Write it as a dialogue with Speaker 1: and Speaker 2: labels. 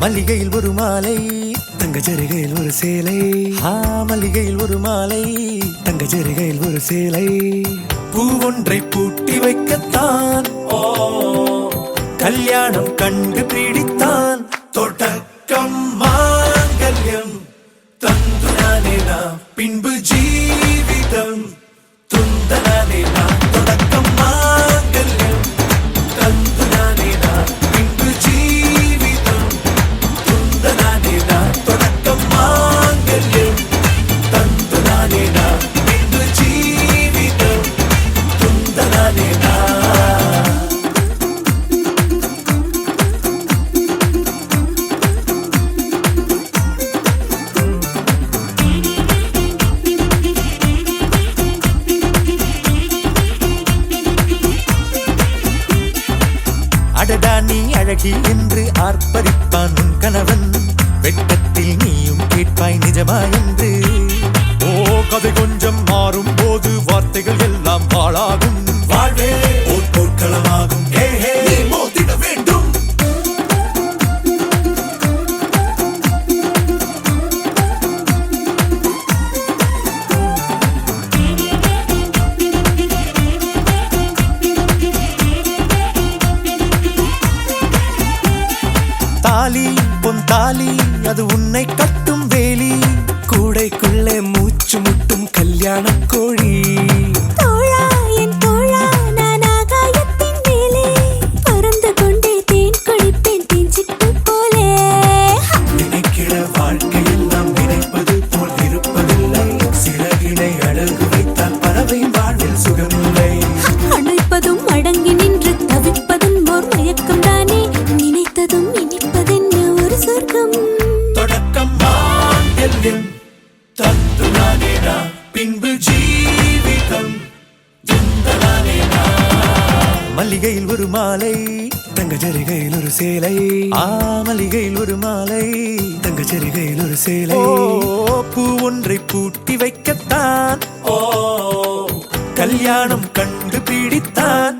Speaker 1: மல்லிகையில் ஒரு மாலை தங்க ஜரிகையில் ஒரு சேலை. மல்லிகையில் ஒரு மாலை தங்க ஜரிகையில் ஒரு சேலை. பூவொன்றை பூட்டி வைக்கத்தான் கல்யாணம் கண்டு பிடித்தான். தொடக்கம் மாங்கல்யம் தந்துனானே நாம் பின்பு ஜீவிதம் துந்தனானே நாம். தொடக்கம் மாங்கல்யம் தந்துனானே நாம் பின்பு ஜீவிதம் துந்தனானே நாம். தொடக்கம் மாங்கல்யம் தந்துனானே நாம் பின்பு ஜீவிதம் துந்தனானே நாம். அடடா நீ அழகி என்று ஆர்ப்பரிப்பான் உன் கணவன். வெட்கத்தில் நீயும் கேட்பாய் நிஜமா என்று. கதை கொஞ்சம் மாறும் போது வார்த்தைகள் எல்லாம் பாழாகும். வாழ்வே ஓர் போர்க்களமாகும். நீ மோதிட வேண்டும். தாலி பொன் தாலி அது உன்னை கட்டும் வேலி. கூடைக்குள்ளே மூச்சு முட்டும் கல்யாண கோழி.
Speaker 2: தோழா என் தோழா நான் ஆகாயத்தின் மேலே பறந்து கொண்டே தேன் குடிப்பேன் தேஞ்சிட்டு போலே.
Speaker 1: நினைக்கிற வாழ்க்கையில் நாம் நினைப்பது போல் இருப்பதில்லை. சிறகினை அழகு வைத்தால் பறவை வாழ்வில் சுகமில்லை.
Speaker 2: அணைப்பதும் அடங்கி நின்று தவிப்பதும் ஓர் மயக்கம் தானே. நினைத்ததும் இனிப்பதென்ன ஒரு சொர்க்கம்.
Speaker 1: தொடக்கம் மாங்கல்யம் தந்துனானே நாம் பின்பு ஜீவிதம் துந்தனானே நாம். மல்லிகையில் ஒரு மாலை தங்க ஜரிகையில் ஒரு சேலை. மல்லிகையில் ஒரு மாலை தங்க ஜரிகையில் ஒரு சேலை. பூ ஒன்றை பூட்டி வைக்கத்தான் கல்யாணம் கண்டு பிடித்தான்.